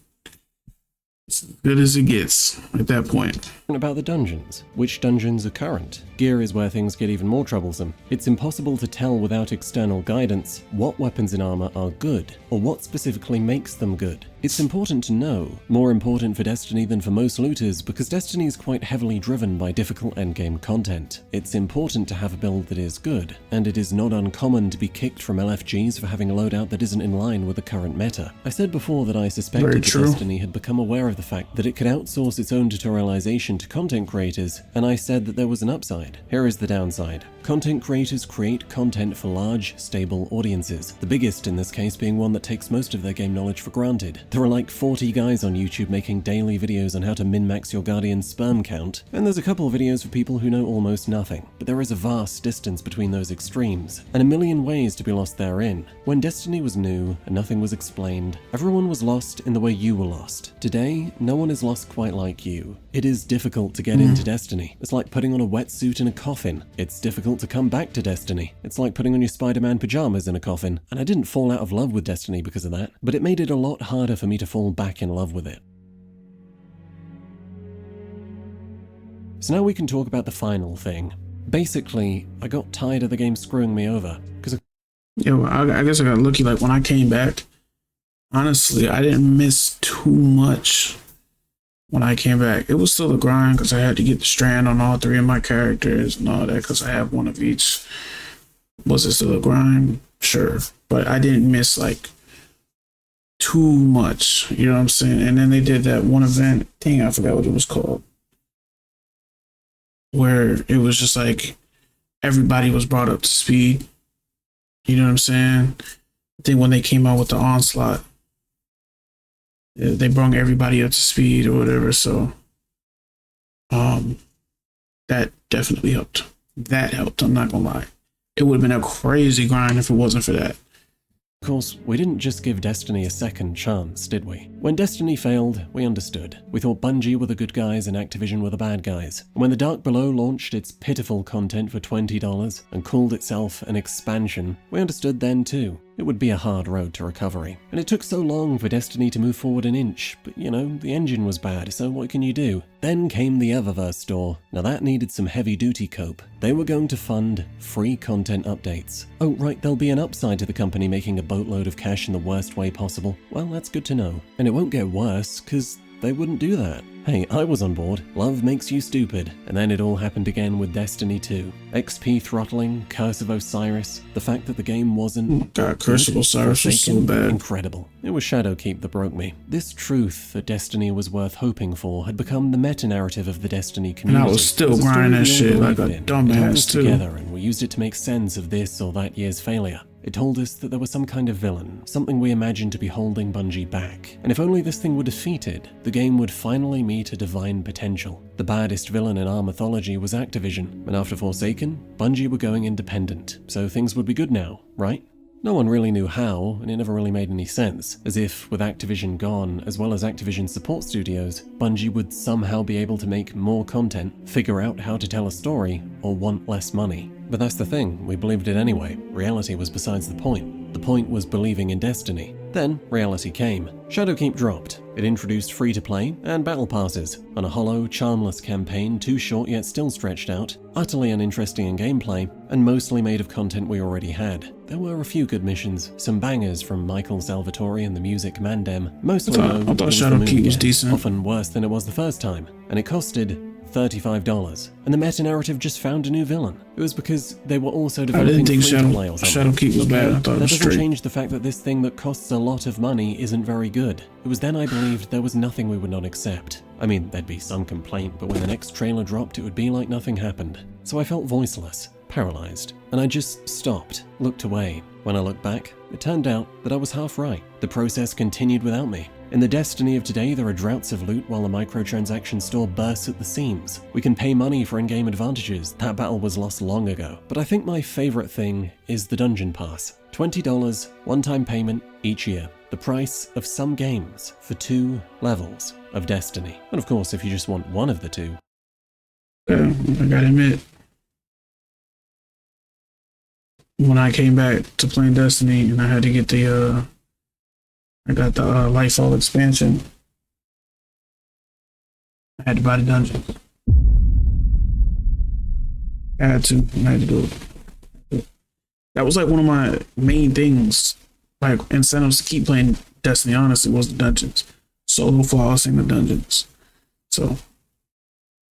As good as it gets at that point. About the dungeons. Which dungeons are current? Gear is where things get even more troublesome. It's impossible to tell without external guidance what weapons and armor are good, or what specifically makes them good. It's important to know, more important for Destiny than for most looters, because Destiny is quite heavily driven by difficult endgame content. It's important to have a build that is good, and it is not uncommon to be kicked from LFGs for having a loadout that isn't in line with the current meta. I said before that I suspected that Destiny had become aware of the fact that it could outsource its own tutorialization to content creators, and I said that there was an upside. Here is the downside. Content creators create content for large, stable audiences, the biggest in this case being one that takes most of their game knowledge for granted. There are like 40 guys on YouTube making daily videos on how to min-max your Guardian's sperm count, and there's a couple of videos for people who know almost nothing. But there is a vast distance between those extremes, and a million ways to be lost therein. When Destiny was new and nothing was explained, everyone was lost in the way you were lost. Today, no one is lost quite like you. It is difficult to get into Destiny. It's like putting on a wetsuit in a coffin. It's difficult to come back to Destiny. It's like putting on your Spider-Man pajamas in a coffin. And I didn't fall out of love with Destiny because of that, but it made it a lot harder for me to fall back in love with it. So now we can talk about the final thing. Basically, I got tired of the game screwing me over. I guess I got lucky. Like when I came back, honestly, I didn't miss too much when I came back. It was still a grind because I had to get the strand on all three of my characters and all that because I have one of each. Was it still a grind? Sure. But I didn't miss like too much. You know what I'm saying? And then they did that one event thing. I forgot what it was called. Where it was just like everybody was brought up to speed. You know what I'm saying? I think when they came out with the onslaught, they brought everybody up to speed or whatever. So that definitely helped. That helped. I'm not gonna lie. It would have been a crazy grind if it wasn't for that. Of course, we didn't just give Destiny a second chance, did we? When Destiny failed, we understood. We thought Bungie were the good guys and Activision were the bad guys. And when The Dark Below launched its pitiful content for $20 and called itself an expansion, we understood then too. It would be a hard road to recovery. And it took so long for Destiny to move forward an inch, but you know, the engine was bad, so what can you do? Then came the Eververse store. Now that needed some heavy-duty cope. They were going to fund free content updates. Oh right, there'll be an upside to the company making a boatload of cash in the worst way possible. Well, that's good to know. And it won't get worse, because they wouldn't do that. Hey, I was on board. Love makes you stupid. And then it all happened again with Destiny 2. XP throttling, Curse of Osiris, the fact that the game wasn't... God, Curse of Osiris was so bad. Incredible. It was Shadowkeep that broke me. This truth that Destiny was worth hoping for had become the meta-narrative of the Destiny community. And I was still grinding that shit like a dumbass too. Together, and we used it to make sense of this or that year's failure. It told us that there was some kind of villain, something we imagined to be holding Bungie back. And if only this thing were defeated, the game would finally meet a divine potential. The baddest villain in our mythology was Activision, and after Forsaken, Bungie were going independent, so things would be good now, right? No one really knew how, and it never really made any sense, as if, with Activision gone, as well as Activision support studios, Bungie would somehow be able to make more content, figure out how to tell a story, or want less money. But that's the thing, we believed it anyway. Reality was besides the point. The point was believing in Destiny. Then, reality came. Shadowkeep dropped. It introduced free-to-play and battle passes, and a hollow, charmless campaign too short yet still stretched out, utterly uninteresting in gameplay, and mostly made of content we already had. There were a few good missions, some bangers from Michael Salvatore and the music Mandem, mostly I thought Shadowkeep was decent. Often worse than it was the first time, and it costed $35, and the meta-narrative just found a new villain. It was because they were also developing free-to-play or something. Shadowkeep was bad. I thought it was That doesn't change the fact that this thing that costs a lot of money isn't very good. It was then I believed there was nothing we would not accept. I mean, there'd be some complaint, but when the next trailer dropped, it would be like nothing happened. So I felt voiceless, paralyzed, and I just stopped, looked away. When I looked back, it turned out that I was half right. The process continued without me. In the Destiny of today, there are droughts of loot while the microtransaction store bursts at the seams. We can pay money for in-game advantages. That battle was lost long ago. But I think my favorite thing is the Dungeon Pass. $20, one-time payment each year. The price of some games for 2 levels of Destiny. And of course, if you just want one of the two, Yeah, I gotta admit, when I came back to playing Destiny and I had to get I got the Lightfall expansion, I had to buy the dungeons. I had to do it. That was like one of my main things, like incentives to keep playing Destiny, honestly, was the dungeons. Solo flawlessing the dungeons. So,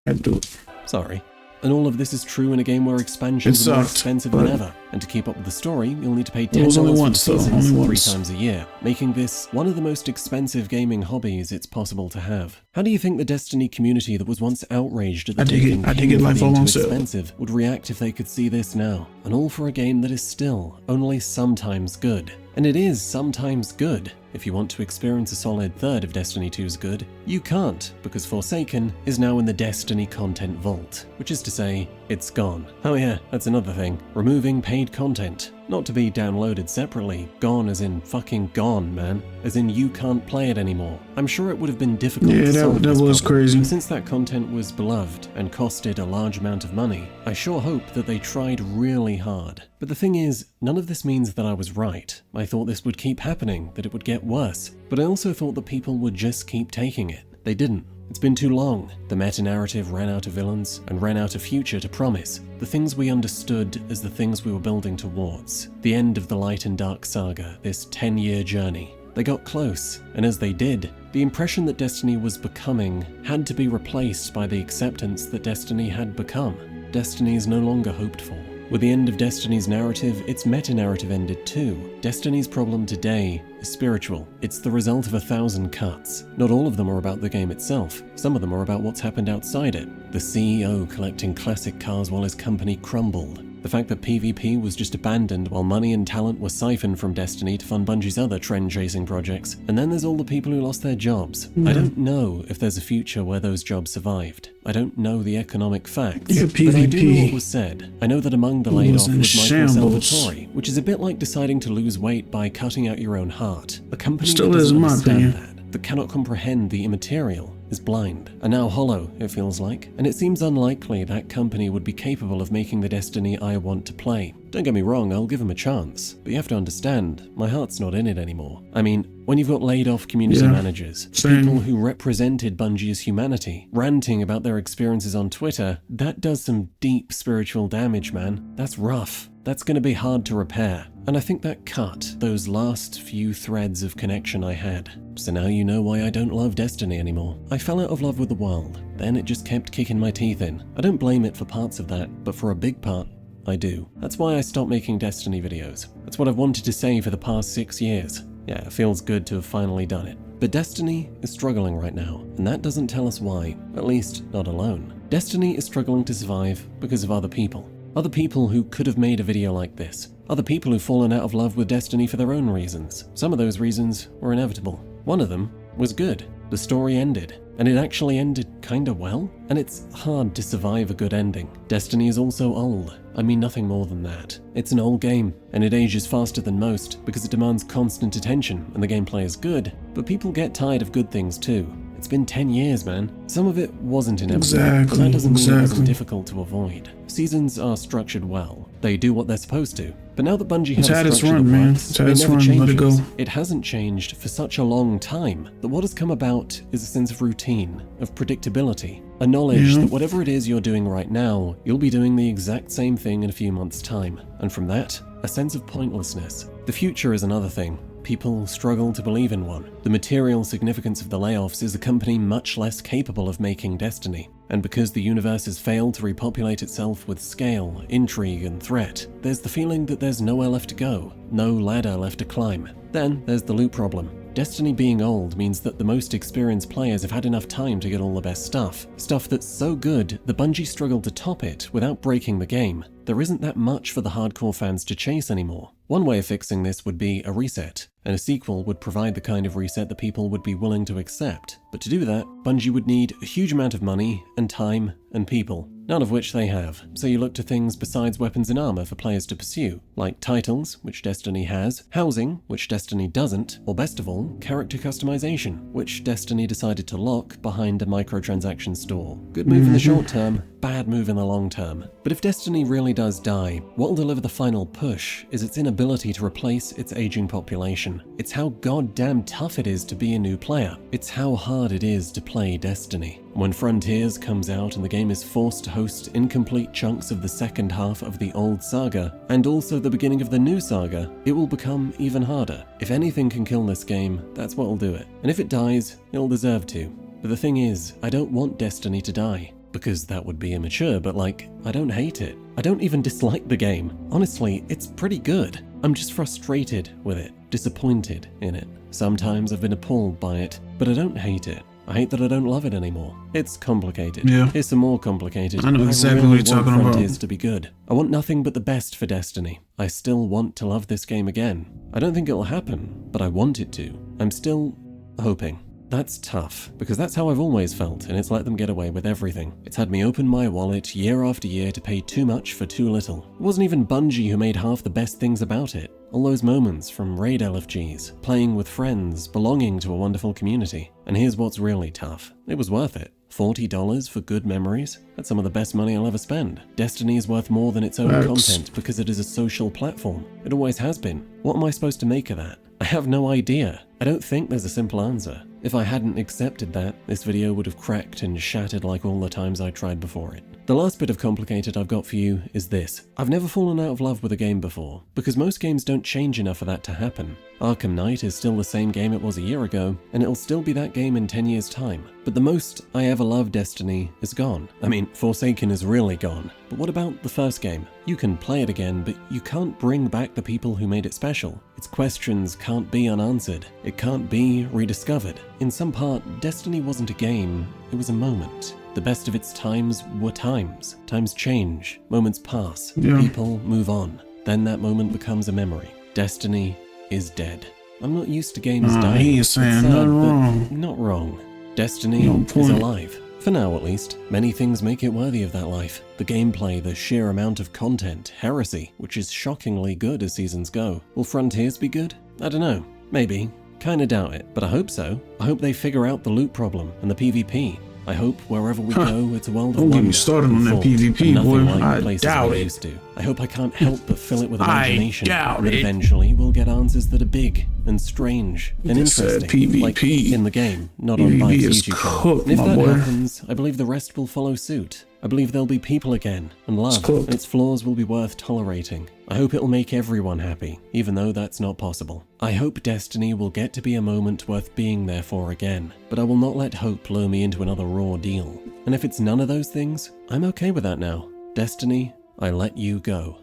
I had to do it. Sorry. And all of this is true in a game where expansions are more expensive than ever. And to keep up with the story, you'll need to pay $10 for the seasons 3 times a year, making this one of the most expensive gaming hobbies it's possible to have. How do you think the Destiny community that was once outraged at the taking being too expensive would react if they could see this now? And all for a game that is still only sometimes good. And it is sometimes good. If you want to experience a solid third of Destiny 2's good, you can't, because Forsaken is now in the Destiny content vault, which is to say, it's gone. Oh yeah, that's another thing. Removing paid content. Not to be downloaded separately. Gone as in fucking gone, man. As in you can't play it anymore. I'm sure it would have been difficult to solve this was problem. crazy. Since that content was beloved and costed a large amount of money, I sure hope that they tried really hard. But the thing is, none of this means that I was right. I thought this would keep happening, that it would get worse. But I also thought that people would just keep taking it. They didn't. It's been too long. The meta-narrative ran out of villains and ran out of future to promise. The things we understood as the things we were building towards. The end of the Light and Dark saga, this 10-year journey. They got close, and as they did, the impression that Destiny was becoming had to be replaced by the acceptance that Destiny had become. Destiny is no longer hoped for. With the end of Destiny's narrative, its meta-narrative ended too. Destiny's problem today is spiritual. It's the result of 1,000 cuts. Not all of them are about the game itself. Some of them are about what's happened outside it. The CEO collecting classic cars while his company crumbled. The fact that PvP was just abandoned while money and talent were siphoned from Destiny to fund Bungie's other trend-chasing projects. And then there's all the people who lost their jobs. I don't know if there's a future where those jobs survived. I don't know the economic facts, but I do know what was said. I know that among the laid off was Michael Salvatore, which is a bit like deciding to lose weight by cutting out your own heart. A company that doesn't understand that cannot comprehend the immaterial, is blind. And now hollow, it feels like. And it seems unlikely that company would be capable of making the Destiny I want to play. Don't get me wrong, I'll give them a chance. But you have to understand, my heart's not in it anymore. I mean, when you've got laid off community managers, people who represented Bungie as humanity, ranting about their experiences on Twitter, that does some deep spiritual damage, man. That's rough. That's going to be hard to repair. And I think that cut those last few threads of connection I had. So now you know why I don't love Destiny anymore. I fell out of love with the world. Then it just kept kicking my teeth in. I don't blame it for parts of that, but for a big part, I do. That's why I stopped making Destiny videos. That's what I've wanted to say for the past 6 years. Yeah, it feels good to have finally done it. But Destiny is struggling right now, and that doesn't tell us why. At least, not alone. Destiny is struggling to survive because of other people. Other people who could have made a video like this. Other people who've fallen out of love with Destiny for their own reasons. Some of those reasons were inevitable. One of them was good. The story ended. And it actually ended kinda well. And it's hard to survive a good ending. Destiny is also old. I mean nothing more than that. It's an old game, and it ages faster than most because it demands constant attention and the gameplay is good. But people get tired of good things too. It's been 10 years, man. Some of it wasn't inevitable, but that doesn't mean it wasn't difficult to avoid. Seasons are structured well. They do what they're supposed to. But now that Bungie has a structure that works, it never changes. It hasn't changed for such a long time that what has come about is a sense of routine, of predictability, a knowledge that whatever it is you're doing right now, you'll be doing the exact same thing in a few months' time. And from that, a sense of pointlessness. The future is another thing. People struggle to believe in one. The material significance of the layoffs is a company much less capable of making Destiny. And because the universe has failed to repopulate itself with scale, intrigue, and threat, there's the feeling that there's nowhere left to go, no ladder left to climb. Then there's the loot problem. Destiny being old means that the most experienced players have had enough time to get all the best stuff. Stuff that's so good, the Bungie struggled to top it without breaking the game. There isn't that much for the hardcore fans to chase anymore. One way of fixing this would be a reset, and a sequel would provide the kind of reset that people would be willing to accept. But to do that, Bungie would need a huge amount of money and time and people, none of which they have. So you look to things besides weapons and armor for players to pursue, like titles, which Destiny has, housing, which Destiny doesn't, or best of all, character customization, which Destiny decided to lock behind a microtransaction store. Good move in the short term, bad move in the long term. But if Destiny really does die, what will deliver the final push is its inability to replace its aging population. It's how goddamn tough it is to be a new player. It's how hard it is to play Destiny. When Frontiers comes out and the game is forced to host incomplete chunks of the second half of the old saga, and also the beginning of the new saga, it will become even harder. If anything can kill this game, that's what will do it. And if it dies, it'll deserve to. But the thing is, I don't want Destiny to die. Because that would be immature, but like, I don't hate it. I don't even dislike the game. Honestly, it's pretty good. I'm just frustrated with it, disappointed in it. Sometimes I've been appalled by it, but I don't hate it. I hate that I don't love it anymore. It's complicated. Yeah. It's more complicated. I know exactly really what you're talking want about. Frontiers to be good. I want nothing but the best for Destiny. I still want to love this game again. I don't think it'll happen, but I want it to. I'm still hoping. That's tough, because that's how I've always felt, and it's let them get away with everything. It's had me open my wallet year after year to pay too much for too little. It wasn't even Bungie who made half the best things about it. All those moments from raid LFGs, playing with friends, belonging to a wonderful community. And here's what's really tough. It was worth it. $40 for good memories? That's some of the best money I'll ever spend. Destiny is worth more than its own content because it is a social platform. It always has been. What am I supposed to make of that? I have no idea. I don't think there's a simple answer. If I hadn't accepted that, this video would have cracked and shattered like all the times I tried before it. The last bit of complicated I've got for you is this. I've never fallen out of love with a game before, because most games don't change enough for that to happen. Arkham Knight is still the same game it was a year ago, and it'll still be that game in 10 years' time. But the most I ever loved Destiny is gone. I mean, Forsaken is really gone. But what about the first game? You can play it again, but you can't bring back the people who made it special. Its questions can't be unanswered. It can't be rediscovered. In some part, Destiny wasn't a game, it was a moment. The best of its times were times. Times change, moments pass, people move on. Then that moment becomes a memory. Destiny is dead. I'm not used to games dying. He ain't It's saying sad, nothing but wrong. not wrong. Destiny No is point. alive. For now, at least. Many things make it worthy of that life. The gameplay, the sheer amount of content, heresy, which is shockingly good as seasons go. Will Frontiers be good? I don't know. Maybe. Kinda doubt it, but I hope so. I hope they figure out the loot problem and the PvP. I hope wherever we go, it's a world of Don't get me wonder started and on that thought, PvP, and nothing boy. like the I places doubt we it. used to. I hope I can't help but fill it with I imagination, doubt and that it. eventually we'll get answers that are big and strange and Just said interesting, like PvP. in the game, not on PvP Byte's is YouTube channel. cooked, And if my that boy. happens, I believe the rest will follow suit. I believe there'll be people again, and love, cooked. and its flaws will be worth tolerating. I hope it'll make everyone happy, even though that's not possible. I hope Destiny will get to be a moment worth being there for again, but I will not let hope lure me into another raw deal. And if it's none of those things, I'm okay with that now. Destiny, I let you go.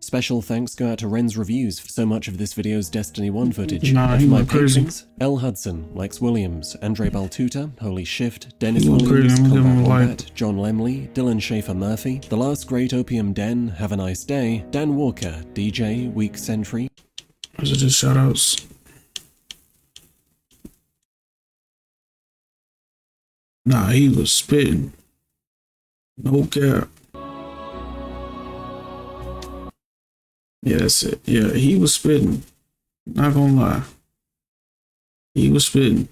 Special thanks go out to Ren's Reviews for so much of this video's Destiny 1 footage. Nah, And he for my went crazy. patrons, L. Hudson, Lex Williams, Andre Baltuta, Holy Shift, Dennis He went Williams, crazy. I'm giving him Combat a like. Combat, John Lemley, Dylan Schaefer Murphy, The Last Great Opium Den, Have a Nice Day, Dan Walker, DJ, Weak Sentry, Those are just shout outs. Nah, he was spitting. No cap. Yeah, that's it. Yeah, he was spitting. Not gonna lie. He was spitting.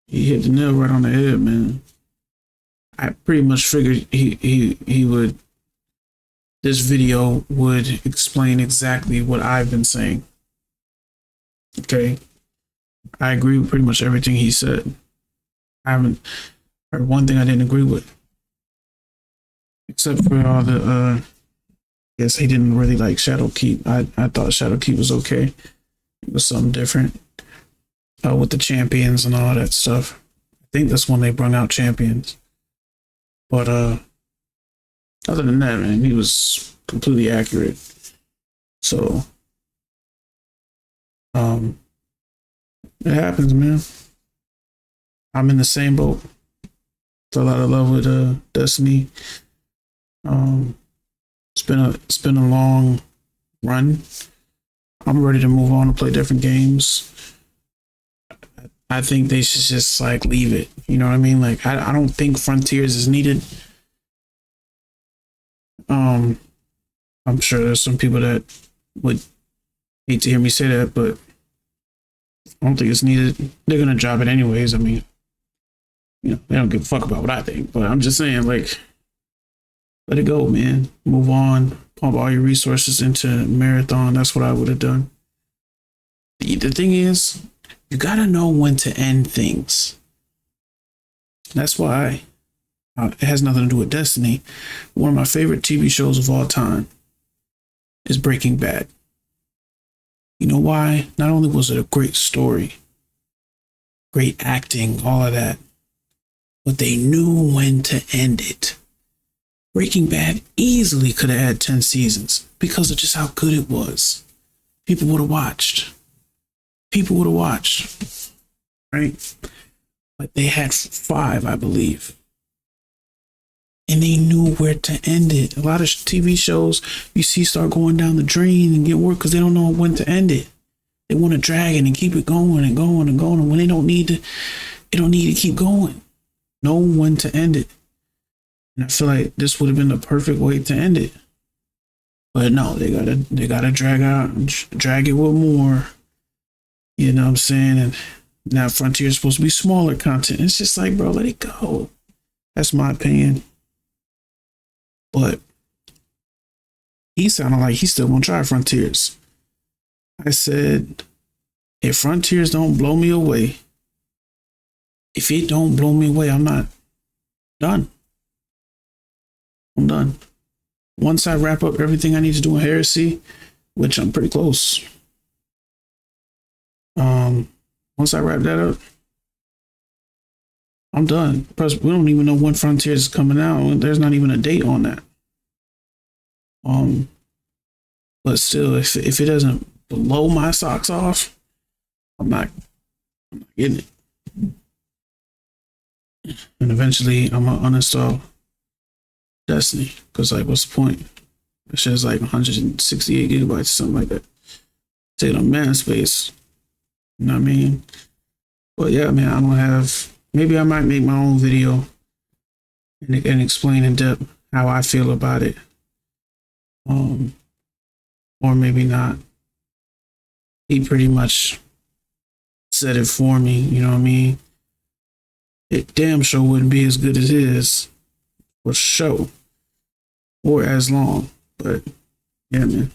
He hit the nail right on the head, man. I pretty much figured he would. This video would explain exactly what I've been saying. Okay, I agree with pretty much everything he said. I haven't heard one thing I didn't agree with, except for all the. Yes, he didn't really like Shadowkeep. I thought Shadowkeep was okay. It was something different. With the champions and all that stuff. I think that's when they brought out champions. But other than that, man, he was completely accurate. So It happens, man. I'm in the same boat. Fell out of love with Destiny. It's been a long run. I'm ready to move on and play different games. I think they should just like leave it. You know what I mean? Like I don't think Frontiers is needed. I'm sure there's some people that would hate to hear me say that, but I don't think it's needed. They're gonna drop it anyways. I mean, you know, they don't give a fuck about what I think. But I'm just saying, like, let it go, man. Move on. Pump all your resources into Marathon. That's what I would have done. The thing is, you gotta know when to end things. That's why it has nothing to do with Destiny. One of my favorite TV shows of all time is Breaking Bad. You know why? Not only was it a great story, great acting, all of that, but they knew when to end it. Breaking Bad easily could have had 10 seasons because of just how good it was. People would have watched. Right? But they had 5, I believe. And they knew where to end it. A lot of TV shows you see start going down the drain and get work because they don't know when to end it. They want to drag it and keep it going and going and going. And when they don't need to keep going. Know when to end it. And I feel like this would have been the perfect way to end it. But no, they gotta drag it with more. You know what I'm saying? And now Frontier is supposed to be smaller content. It's just like, bro, let it go. That's my opinion. But he sounded like he still gonna try Frontiers. I said, if Frontiers don't blow me away, if it don't blow me away, I'm not done. I'm done. Once I wrap up everything I need to do in Heresy, which I'm pretty close. Once I wrap that up, I'm done. Plus, we don't even know when Frontiers is coming out. There's not even a date on that. But still, if it doesn't blow my socks off, I'm not getting it. And eventually, I'm gonna uninstall Destiny because, like, what's the point? It shit's like 168 gigabytes or something like that. Take on man space. You know what I mean? But yeah, man, I don't have. Maybe I might make my own video and explain in depth how I feel about it. Or maybe not. He pretty much said it for me. You know what I mean? It damn sure wouldn't be as good as his for sure, or as long. But yeah, man,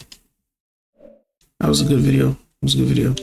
that was a good video. It was a good video.